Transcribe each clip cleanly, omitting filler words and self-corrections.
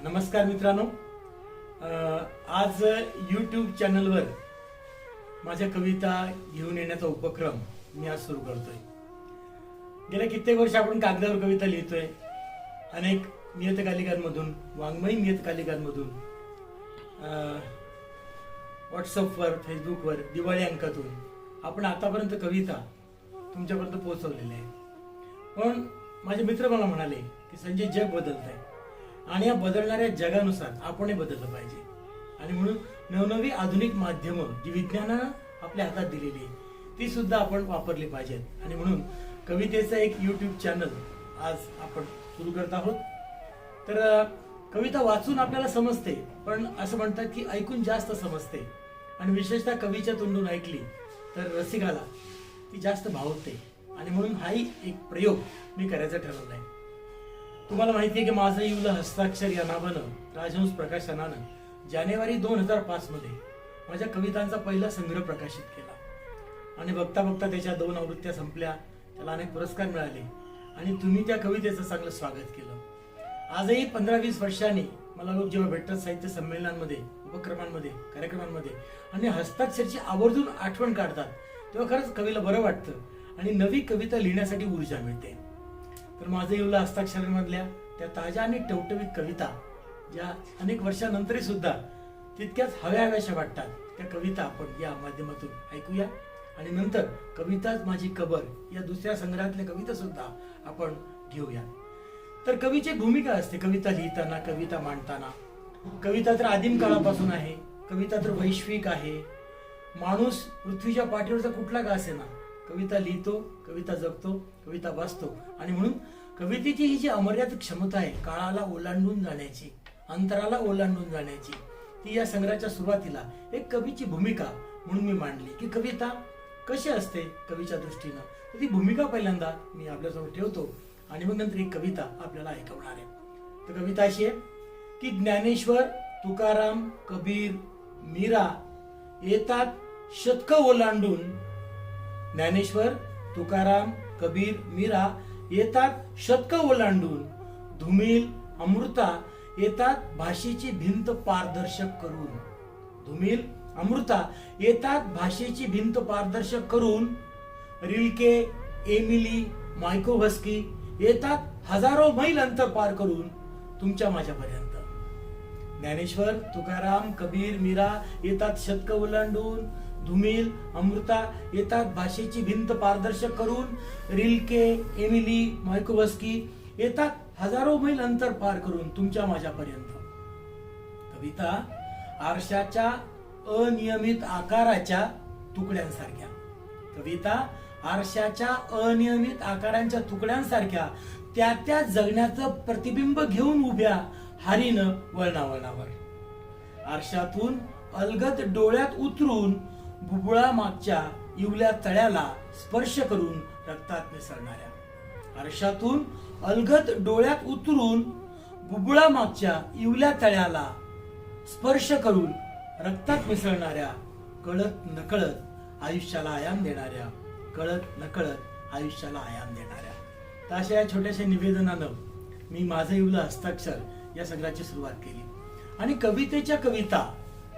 नमस्कार मित्रांनो, आज यूट्यूब चॅनलवर माझ्या कविता घेऊन येण्याचा उपक्रम मी आज सुरू करतोय. गेल्या कित्येक वर्ष आपण कागदावर कविता लिहितोय. अनेक नियतकालिकांमधून, वाङ्मयी नियतकालिकांमधून, व्हॉट्सअपवर, फेसबुकवर, दिवाळी अंकातून आपण आतापर्यंत कविता तुमच्यापर्यंत पोहोचवलेल्या आहे. पण माझे मित्र मला म्हणाले की संजय, जग बदलत आहे आणि या बदलणाऱ्या जगानुसार आपणही बदललं पाहिजे. आणि म्हणून नवनवी आधुनिक माध्यमं जी विज्ञानानं आपल्या हातात दिलेली आहे ती सुद्धा आपण वापरली पाहिजेत. आणि म्हणून कवितेचं एक यूट्यूब चॅनल आज आपण सुरू करत आहोत. तर कविता वाचून आपल्याला समजते, पण असं म्हणतात की ऐकून जास्त समजते. आणि विशेषतः कवीच्या तोंडून ऐकली तर रसिकाला ती जास्त भावते. आणि म्हणून हाही एक प्रयोग मी करायचा ठरवलाय. तुम्हाला माहिती आहे की माझं येवलं हस्ताक्षर या नावानं राजहंस प्रकाशनानं जानेवारी 2005 मध्ये माझ्या कवितांचा पहिला संग्रह प्रकाशित केला. आणि बघता बघता त्याच्या 2 आवृत्त्या संपल्या, त्याला अनेक पुरस्कार मिळाले आणि तुम्ही त्या कवितेचं चांगलं स्वागत केलं. आजही 15-20 वर्षांनी मला लोक जेव्हा भेटतात साहित्य संमेलनांमध्ये, उपक्रमांमध्ये, कार्यक्रमांमध्ये आणि हस्ताक्षरची आवर्जून आठवण काढतात, तेव्हा खरंच कवीला बरं वाटतं आणि नवी कविता लिहिण्यासाठी ऊर्जा मिळते. तर माझं येवलं हस्ताक्षरांमधल्या त्या ताज्या आणि टवटवीत कविता ज्या अनेक वर्षानंतरही सुद्धा तितक्याच हव्याशा वाटतात, त्या कविता आपण या माध्यमातून ऐकूया. आणि नंतर कविताच माझी कबर या दुसऱ्या संग्रहातल्या कविता सुद्धा आपण घेऊया. तर कवीची भूमिका असते कविता लिहिताना, कविता मांडताना. कविता तर आदिम काळापासून आहे, कविता तर वैश्विक आहे. माणूस पृथ्वीच्या पाठीवरचा कुठला का असेना, कविता लिहितो, कविता जगतो, कविता वाचतो. आणि म्हणून कवितेची ही जी अमर्याद क्षमता आहे काळाला ओलांडून जाण्याची, अंतराला ओलांडून जाण्याची, ती या संग्रहाच्या सुरुवातीला एक कवीची भूमिका म्हणून मी मांडली की कविता कशी असते कवीच्या दृष्टीनं. तर ती भूमिका पहिल्यांदा मी आपल्यासमोर ठेवतो आणि मग नंतर एक कविता आपल्याला ऐकवणार आहे. तर कविता अशी आहे की ज्ञानेश्वर, तुकाराम, कबीर, मीरा येतात शतकं ओलांडून. ज्ञानेश्वर, तुकाराम, कबीर, मीरा येतात शतकं ओलांडून. धुमिल, अमृता येतात भाषेची भिंत पारदर्शक करून. धुमिल, अमृता येतात भाषेची भिंत पारदर्शक करून. रिल्के, एमिली, मायकोव्हस्की येतात हजारो मैल अंतर पार करून तुमच्या माझ्यापर्यंत. ज्ञानेश्वर, तुकाराम, कबीर, मीरा येतात शतकं ओलांडून. धुमिल, अमृता येतात भाषेची भिंत पारदर्शक करून. रिल्के, एमिली, मायकोव्हस्की येतात हजारो मैल अंतर पार करून तुमच्या माझ्यापर्यंत. कविता आरशाच्या अनियमित आकाराच्या तुकड्यांसारख्या. कविता आरशाच्या अनियमित आकारांच्या तुकड्यांसारख्या त्या त्या जगण्याचं प्रतिबिंब घेऊन उभ्या हारीनं वळणावळणावर. आरशातून अलगद डोळ्यात उतरून बुबुळा मागच्या इवल्या तळ्याला स्पर्श करून रक्तात मिसळणाऱ्या. आरशातून अलगद डोळ्यात उतरून बुबुळा मागच्या इवल्या तळ्याला स्पर्श करून रक्तात मिसळणाऱ्या, कळत नकळत आयुष्याला आयाम देणाऱ्या, कळत नकळत आयुष्याला आयाम देणाऱ्या. तर अशा या छोट्याशा निवेदनानं मी माझं येवलं हस्ताक्षर या संग्रहाची सुरुवात केली. आणि कवितेच्या कविता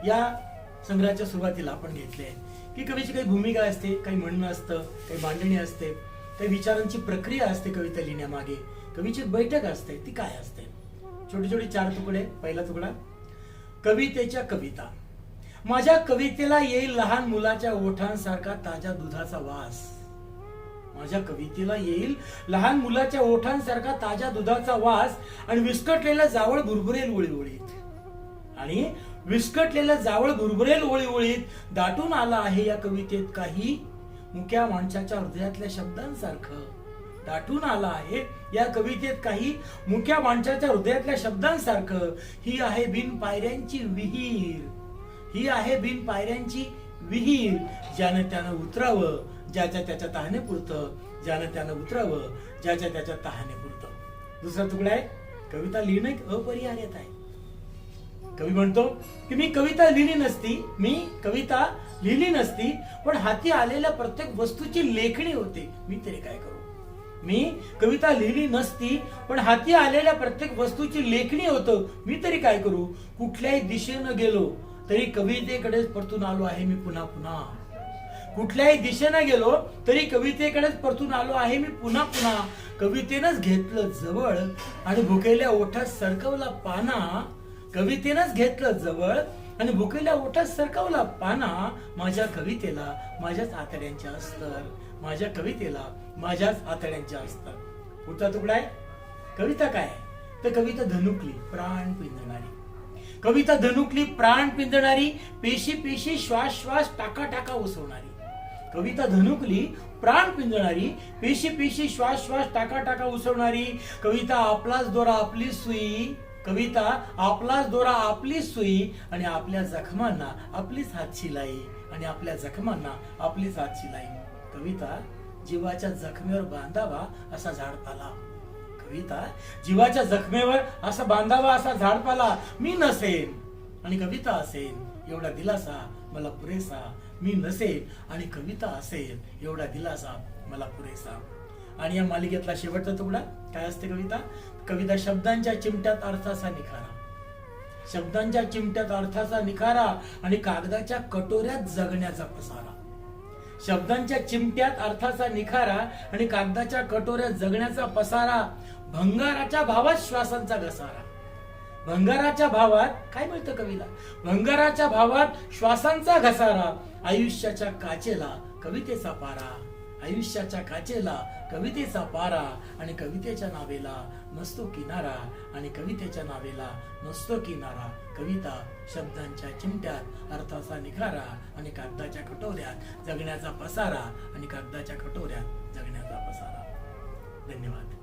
या संग्रहाच्या सुरुवातीला आपण घेतले की कवीची काही भूमिका असते, काही म्हणणं असतं, काही मांडणी असते, काही विचारांची प्रक्रिया असते कविता लिहिण्यामागे, कवीची बैठक असते. ती काय असते? छोटे छोटे 4 तुकडे. पहिला तुकडा, कवितेच्या कविता. माझ्या कवितेला येईल लहान मुलाच्या ओठांसारखा ताज्या दुधाचा वास. माझ्या कवितेला येईल लहान मुलाच्या ओठांसारखा ताज्या दुधाचा वास. आणि विस्कटलेला जावळ भुरभुरेल ओळीओळीत. आणि विस्कटलेलं जावळ भुरभुरेल ओळीओळीत दाटून आला आहे या कवितेत काही मुक्या माणसाच्या हृदयातल्या शब्दांसारखं. दाटून आला आहे या कवितेत काही मुक्या माणसाच्या हृदयातल्या शब्दांसारखं. ही आहे बिन पायऱ्यांची विहीर. ही आहे बिन पायऱ्यांची विहीर. ज्यानं त्यानं उतरावं ज्याच्या त्याच्या तहाने पुरतं. ज्यानं त्यानं उतरावं ज्याच्या त्याच्या तहाने पुरतं. दुसरा तुकडा आहे, कविता लिहिणं एक अपरिहार्यता आहे. कवी म्हणतो की मी कविता लिहिली नसती, पण हाती आलेल्या प्रत्येक वस्तूची लेखणी होते. मी तरी काय करू. मी कविता लिहिली नसती, पण हाती आलेल्या प्रत्येक वस्तूची लेखणी होतं. मी तरी काय करू? कुठल्याही दिशेनं गेलो तरी कवितेकडेच परतून आलो आहे मी पुन्हा पुन्हा. कुठल्याही दिशेनं गेलो तरी कवितेकडेच परतून आलो आहे मी पुन्हा पुन्हा. कवितेनंच घेतलं जवळ आणि भुकेल्या ओठात सरकवला पाना. कवितेनंच घेतलं जवळ आणि भुकेल्या ओठात सरकवला पाना. माझ्या कवितेला माझ्याच आतड्यांच्या अस्तर. माझ्या कवितेला माझ्याच आतड्यांच्या अस्तर. पुढचा तुकडा आहे. कविता काय आहे? तर कविता धनुकली, प्राण पिंजणारी. कविता धनुकली, प्राण पिंजणारी, पेशी पेशी श्वास श्वास टाका टाका उसवणारी. कविता धनुकली, प्राण पिंजणारी, पेशी पेशी श्वास श्वास टाका टाका उसवणारी. कविता आपलाच दोरा आपली सुई. कविता आपलाच दोरा आपली सुई आणि आपल्या जखमांना आपलीच हात शिलाई. आणि आपल्या जखमांना आपलीच हात शिलाई. कविता जीवाच्या जखमेवर बांधावा असा झाडपाला. कविता जीवाच्या जखमेवर असा बांधावा असा झाडपाला. मी नसेन आणि कविता असेल एवढा दिलासा मला पुरेसा. मी नसेल आणि कविता असेल एवढा दिलासा मला पुरेसा. आणि या मालिकेतला शेवटचा तुकडा काय असते? कविता कविता शब्दांच्या चिमट्यात अर्थाचा निखारा. शब्दांच्या चिमट्यात अर्थाचा निखारा आणि कागदाच्या कटोऱ्यात जगण्याचा पसारा. शब्दांच्या चिमट्यात अर्थाचा निखारा आणि कागदाच्या कटोऱ्यात जगण्याचा पसारा. भंगाराच्या भावात श्वासांचा घसारा. भंगाराच्या भावात काय मिळतं कवीला? भंगाराच्या भावात श्वासांचा घसारा. आयुष्याच्या काचेला कवितेचा पारा. आयुष्याच्या काचेला कवितेचा पारा आणि कवितेच्या नावेला नसतो किनारा. आणि कवितेच्या नावेला नसतो किनारा. कविता शब्दांच्या चिमट्यात अर्थाचा निखारा आणि कागदाच्या कटोऱ्यात जगण्याचा पसारा. आणि कागदाच्या कटोऱ्यात जगण्याचा पसारा. धन्यवाद.